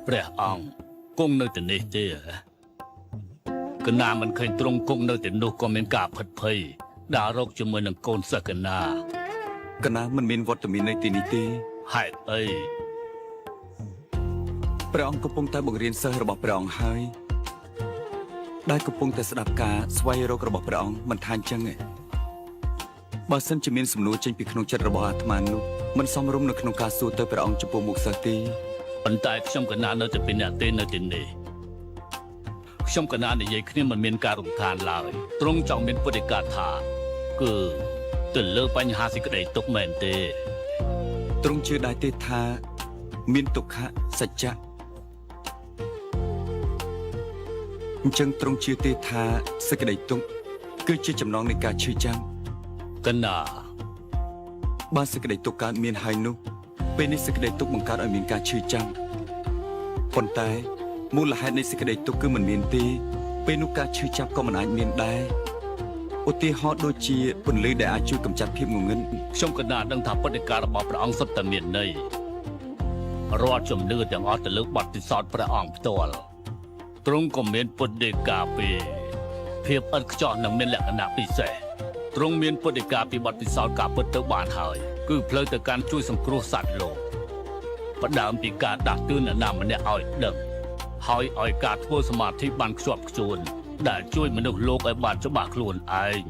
ព្រះអង្គគង់នៅទីនេះទេកណាមិនឃើញទ្រង់គង់នៅទីនោះក៏មានការផិតភ័យដើររកជាមួយនឹងកូនសិស្សកណាមិនមានវត្តមាននៅទីនេះទេហេតុអីព្រះអង្គកំពុងតែបង្រៀនសិស្សរបស់ព្រះអង្គហើយដែលកំពុងតែស្ដាប់ការស្វែងរករបស់ព្រះអង្គមិនថាអញ្ចឹងទេបើសិនជាមានសំណួរចេញពីក្នុងចិត្តរបស់អាត្មានោះមិនសមរម្យនៅក្នុងការសួរទៅព្រះអង្គចំពោះមុខសិស្សទេប៉ុន្តែខ្ញុំកណានៅតែពីអ្នកទេនៅទីនេះខ្ញុំកណានិយាយគ្នាមិនមានការរំខានឡើយទ្រង់ចង់មានពុទ្ធិកាថាគឺទៅលើបញ្ហាសេចក្តីទុកមែនទេទ្រង់ជឿដែរទេថាមានទុក្ខសច្ចៈអញ្ចឹងទ្រង់ជឿទេថាសេចក្តីទុក្ខគឺជាចំណងនៃការឈឺចាំកណាបើសេចក្តីទុក្ខកើតមានហើយនោះពេលនេះសេចក្តីទុក្ខបង្កើតឲ្យមានការឈឺចាំប៉ុន្តែមូលហេតុនៃសេចក្តីទុក្ខគឺមិនមានទេពេលនោះការឈឺចាប់ក៏មិនអាចមានដែរឧទាហរណ៍ដូចជាពន្លឺដែលអាចជួយកម្ចាត់ភាពងងឹតខ្ញុំកណាដឹងថាពុទ្ធិការបស់ព្រះអង្គសុទ្ធតែមានន័យរាល់ជំនឿទាំងអស់ទៅលើបទពិសោធន៍ព្រះអង្គផ្ទាល់ទ្រង់ក៏មានពុទ្ធិកាពីភាពឥតខ្ចោះនិងមានលក្ខណៈពិសេសទ្រង់មានពុទ្ធិកាពីបទពិសោធន៍ការពិតទៅបានហើយគឺផ្លូវទៅកាន់ជួយសង្គ្រោះសត្វលោកផ្ដើមពីការដាស់តឿនអ្នកណាម្នាក់ឲ្យដឹងហើយឲ្យការធ្វើសមាធិបានខ្ជាប់ខ្ជួនដែលជួយមនុស្សលោកឲ្យបានច្បាស់ខ្លួនឯង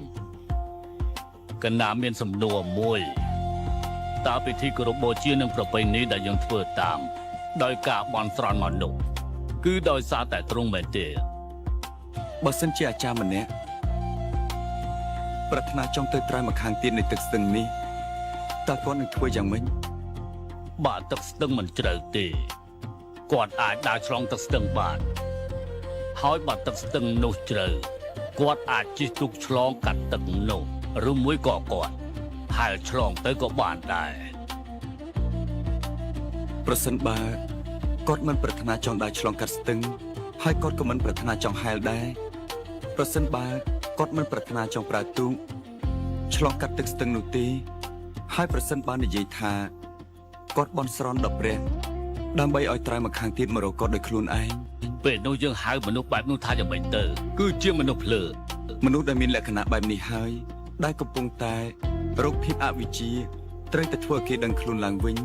កណាមានសំណួរមួយតើពិធីគោរពបូជានិងប្រពៃណីដែលយើងធ្វើតាមដោយការបន់ស្រន់មនុស្សគឺដោយសារតែទ្រង់មែនទេបើសិនជាអាចារ្យម្នាក់ប្រាថ្នាចង់ទៅត្រើយមកខាងទៀតនៃទឹកស្ទឹងនេះតើគាត់នឹងធ្វើយ៉ាងម៉េចបើទឹកស្ទឹងមិនជ្រៅទេគាត់អាចដើរឆ្លងទឹកស្ទឹងបានហើយបើទឹកស្ទឹងនោះជ្រៅគាត់អាចជិះទូកឆ្លងកាត់ទឹកនោះឬមួយក៏គាត់ហែលឆ្លងទៅក៏បានដែរប្រសិនបើគាត់មិនប្រាថ្នាចង់ដើរឆ្លងកាត់ស្ទឹងហើយគាត់ក៏មិនប្រាថ្នាចង់ហែលដែរប្រសិនបើគាត់មិនប្រាថ្នាចង់ប្រើទូកឆ្លងកាត់ទឹកស្ទឹងនោះទេហើយប្រសិនបើនិយាយថាគាត់បន់ស្រន់ដល់ព្រះដើម្បីឲ្យត្រើយមកខាងទៀតមករកគាត់ដោយខ្លួនឯងពេលនោះយើងហៅមនុស្សបែបនោះថាយ៉ាងម៉េចទៅគឺជាមនុស្សភ្លើមនុស្សដែលមានលក្ខណៈបែបនេះហើយដែលកំពុងតែរកភាពអវិជ្ជាត្រូវតែធ្វើឲ្យគេដឹងខ្លួនឡើងវិញ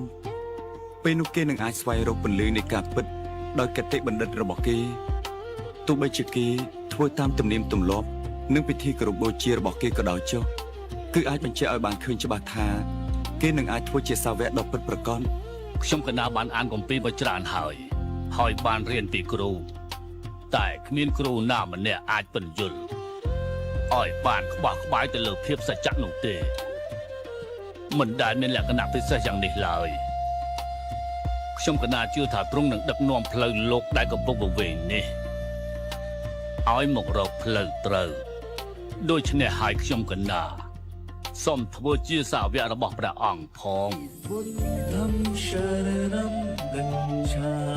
ពេលនោះគេនឹងអាចស្វែងរកពន្លឺនៃការពិតដោយគតិបណ្ឌិតរបស់គេទោះបីជាគេធ្វើតាមទំនៀមទម្លាប់និងពិធីគោរពបូជារបស់គេក៏ដោយចុះគឺអាចបញ្ជាក់ឲ្យបានឃើញច្បាស់ថាគេនឹងអាចធ្វើជាសាវកដ៏ពិតប្រាកដខ្ញុំកណាបានអានគម្ពីរមកច្រើនហើយបានរៀនពីគ្រូតែគ្មានគ្រូណាម្នាក់អាចពន្យល់ឲ្យបានក្បោះក្បាយទៅលើភាពសច្ចៈនោះទេមិនដែលមានលក្ខណៈពិសេសយ៉ាងនេះឡើយខ្ញុំកណាជឿថាទ្រង់នឹងដឹកនាំផ្លូវលោកដែលកំពុងវង្វេងនេះឲ្យមករកផ្លូវត្រូវដូច្នេះហើយខ្ញុំកណាសូមធ្វើជាសាវករបស់ព្រះអង្គផងBuddham Sharanam Gacchami